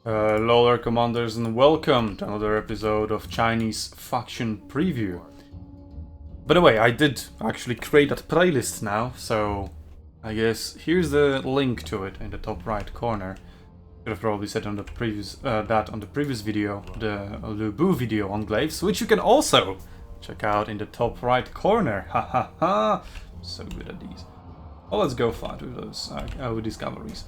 Hello commanders, and welcome to another episode of Chinese Faction Preview. By the way, I did actually create that playlist now, so I guess here's the link to it in the top right corner. Could have probably said on the previous video, the Lu Bu video on Glaives, which you can also check out in the top right corner. Ha ha ha! So good at these. Well, let's go fight with those discoveries.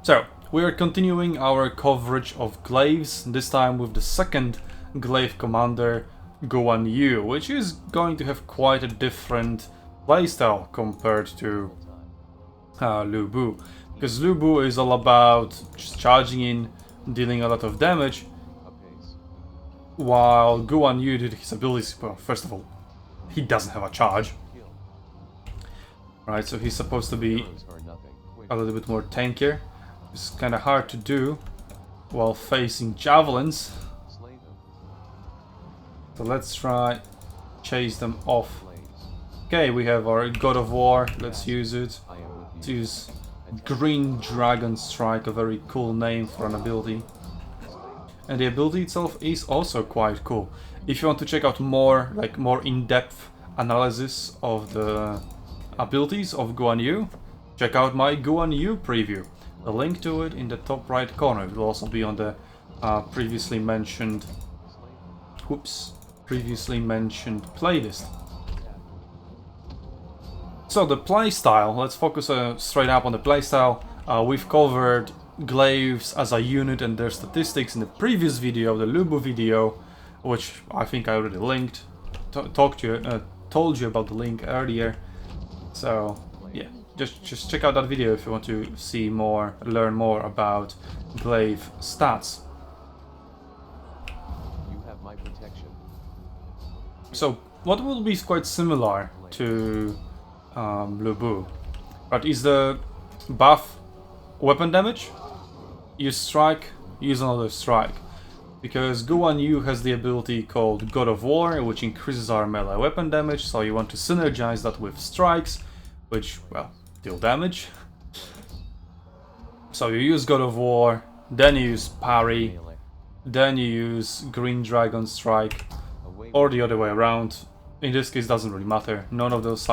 So, we are continuing our coverage of Glaives, this time with the second Glaive commander, Guan Yu, which is going to have quite a different playstyle compared to Lu Bu. Because Lu Bu is all about just charging in, dealing a lot of damage, while Guan Yu did his abilities. Well, first of all, he doesn't have a charge. Right, so he's supposed to be a little bit more tankier. It's kind of hard to do while facing javelins. So let's try chase them off. Okay, we have our God of War. Let's use it. Let's use Green Dragon Strike, a very cool name for an ability. And the ability itself is also quite cool. If you want to check out more in-depth analysis of the abilities of Guan Yu, check out my Guan Yu preview. The link to it in the top right corner. It will also be on the previously mentioned playlist. So the playstyle, let's focus straight up on the playstyle. We've covered Glaives as a unit and their statistics in the previous video, the Lu Bu video, which I think I already linked, told you about the link earlier. So yeah. Just check out that video if you want to see more, learn more about Glaive stats. You have my protection. So what will be quite similar to Lu Bu, right, is the buff weapon damage. You strike, use another strike. Because Guan Yu has the ability called God of War, which increases our melee weapon damage, so you want to synergize that with strikes, which, well, deal damage. So you use God of War, then you use parry, then you use Green Dragon Strike, or the other way around. In this case, doesn't really matter. None of those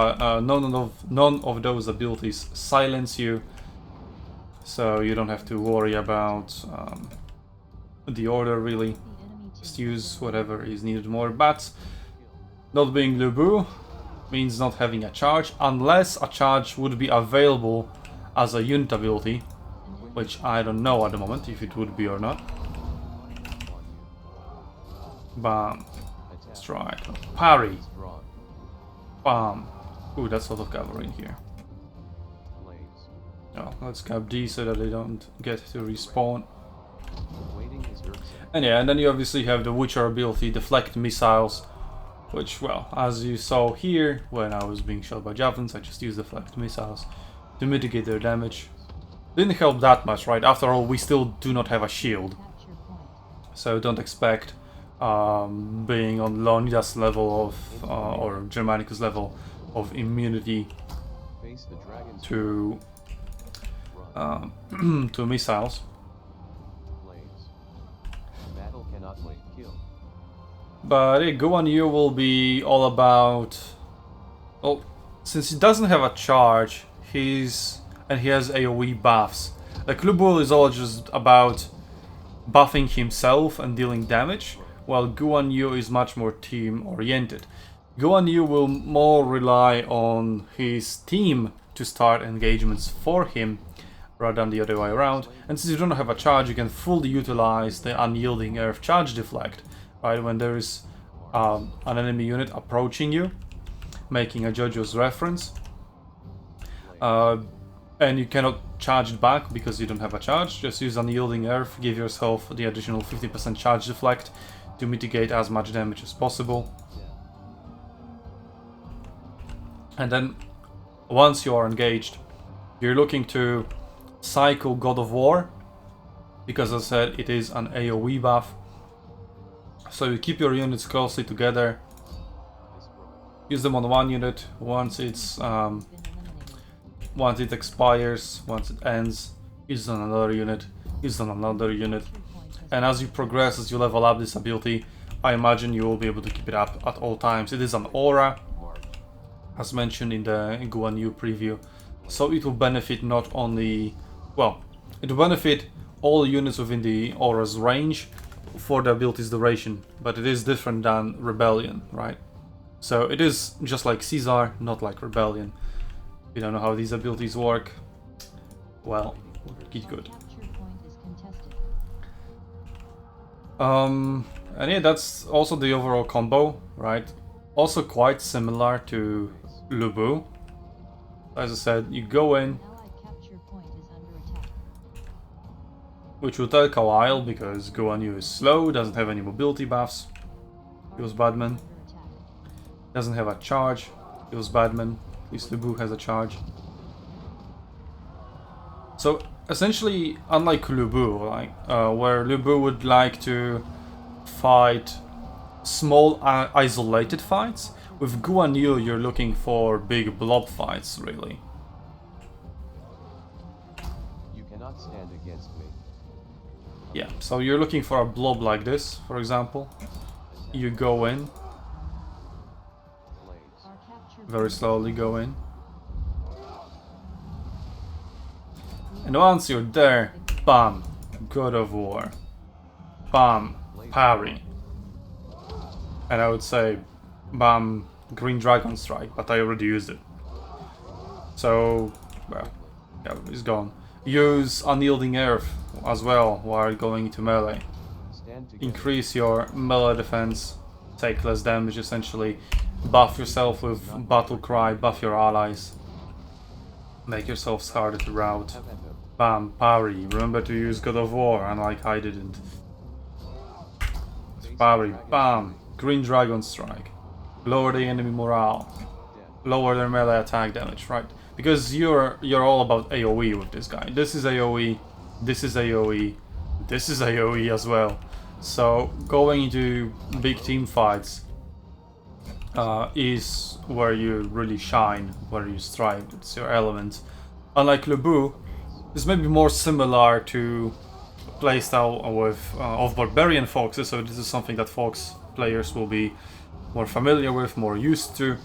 abilities silence you, so you don't have to worry about the order really. Just use whatever is needed more. But not being Lu Bu means not having a charge, unless a charge would be available as a unit ability, which I don't know at the moment if it would be or not. Bam. Strike. Parry. Bam. Ooh, that's a lot of cavalry in here. Oh, let's grab these so that they don't get to respawn. And yeah, and then you obviously have the Witcher ability, deflect missiles, which, well, as you saw here, when I was being shot by javelins, I just used deflect missiles to mitigate their damage. Didn't help that much, right? After all, we still do not have a shield. So don't expect being on Leonidas level of, or Germanicus level of immunity to, to missiles. But Guan Yu will be all about, well, since he doesn't have a charge, and he has AoE buffs. Like Lu Bu is all just about buffing himself and dealing damage, while Guan Yu is much more team oriented. Guan Yu will more rely on his team to start engagements for him, rather than the other way around. And since you don't have a charge, you can fully utilize the unyielding earth charge deflect. Right, when there is an enemy unit approaching you, making a JoJo's reference, and you cannot charge it back because you don't have a charge, just use Unyielding Earth, give yourself the additional 50% charge deflect to mitigate as much damage as possible. And then, once you are engaged, you're looking to cycle God of War, because as I said, it is an AoE buff. So you keep your units closely together, use them on one unit. Once it expires, once it ends, He's on another unit. He's on another unit. And as you progress, as you level up this ability, I imagine you will be able to keep it up at all times. It is an aura, as mentioned in the Guan Yu preview. So it will benefit not only... well, it will benefit all units within the aura's range for the ability's duration. But it is different than Rebellion, right? So it is just like Caesar, not like Rebellion. If you don't know how these abilities work, well, get good. And yeah, that's also the overall combo, right? Also quite similar to Lu Bu. As I said, you go in, which will take a while because Guan Yu is slow, doesn't have any mobility buffs. He was Badman. Doesn't have a charge. He was Badman. At least Lu Bu has a charge. So essentially, unlike Lu Bu, where Lu Bu would like to fight small isolated fights, with Guan Yu you're looking for big blob fights, really. You cannot stand against me. Yeah, so you're looking for a blob like this, for example. You go in. Very slowly go in. And once you're there, bam, God of War. Bam, parry. And I would say, bam, Green Dragon Strike, but I already used it. So, well, yeah, it's gone. Use Unyielding Earth as well while going into melee. Increase your melee defense, take less damage essentially. Buff yourself with Battle Cry, buff your allies. Make yourselves harder to rout. Bam, parry. Remember to use God of War, unlike I didn't. Parry, bam, Green Dragon Strike. Lower the enemy morale. Lower their melee attack damage, right? Because you're all about AoE with this guy. This is AoE, this is AoE, this is AoE as well. So going into big team fights is where you really shine, where you strive. It's your element. Unlike Lu Bu, this may be more similar to playstyle with of Barbarian Foxes, so this is something that Fox players will be more familiar with, more used to,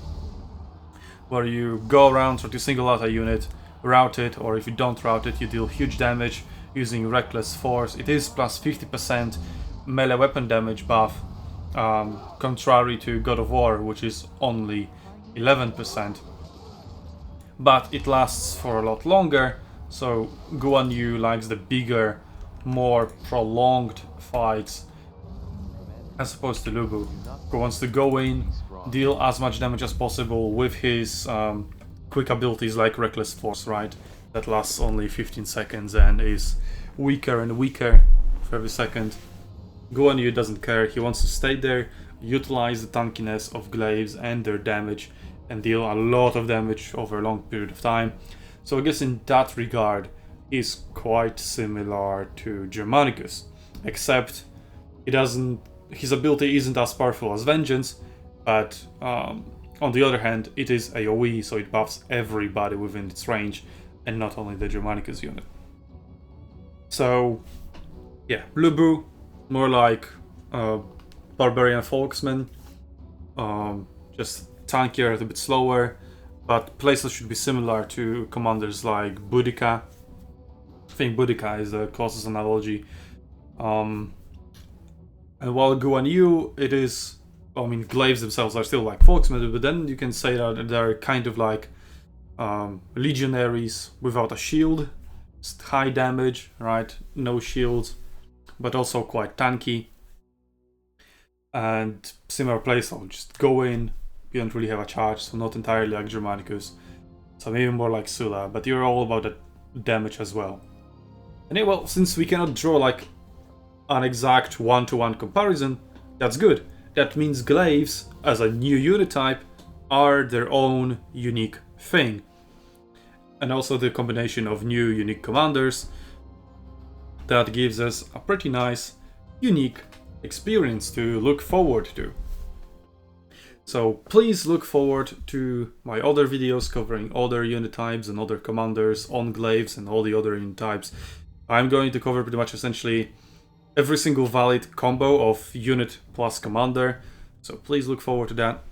where you go around, try to single out a unit, route it, or if you don't route it, you deal huge damage using Reckless Force. It is plus 50% melee weapon damage buff, contrary to God of War, which is only 11%. But it lasts for a lot longer, so Guan Yu likes the bigger, more prolonged fights as opposed to Lu Bu, who wants to go in, deal as much damage as possible with his quick abilities like Reckless Force, right? That lasts only 15 seconds and is weaker and weaker for every second. Guan Yu doesn't care, he wants to stay there, utilize the tankiness of glaives and their damage and deal a lot of damage over a long period of time. So I guess in that regard, he's quite similar to Germanicus, except his ability isn't as powerful as Vengeance, but on the other hand, it is AoE, so it buffs everybody within its range, and not only the Germanicus unit. So, yeah, Lu Bu, more like Barbarian Folksman, just tankier, a little bit slower, but playstyle should be similar to commanders like Boudica. I think Boudica is the closest analogy. And while Guan Yu, it is, I mean, glaives themselves are still like Folksmen, but then you can say that they're kind of like legionaries without a shield. Just high damage, right? No shields, but also quite tanky. And similar playstyle, just go in, you don't really have a charge, so not entirely like Germanicus. So maybe more like Sula, but you're all about the damage as well. And yeah, well, since we cannot draw like an exact one-to-one comparison, that's good. That means glaives, as a new unit type, are their own unique thing. And also the combination of new unique commanders, that gives us a pretty nice, unique experience to look forward to. So please look forward to my other videos covering other unit types and other commanders on Glaives and all the other unit types. I'm going to cover pretty much essentially every single valid combo of unit plus commander. So please look forward to that.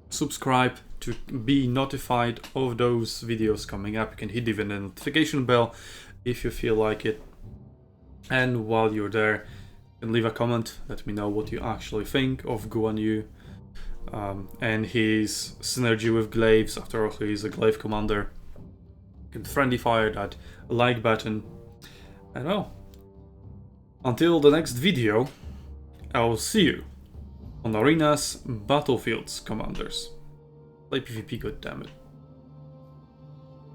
Subscribe to be notified of those videos coming up. You can hit even the notification bell if you feel like it. And while you're there, you can leave a comment. Let me know what you actually think of Guan Yu and his synergy with Glaives. After all, he's a Glaive commander. You can friendly fire that like button. And well, until the next video, I will see you on Arena's Battlefields, commanders. Play PvP, goddammit.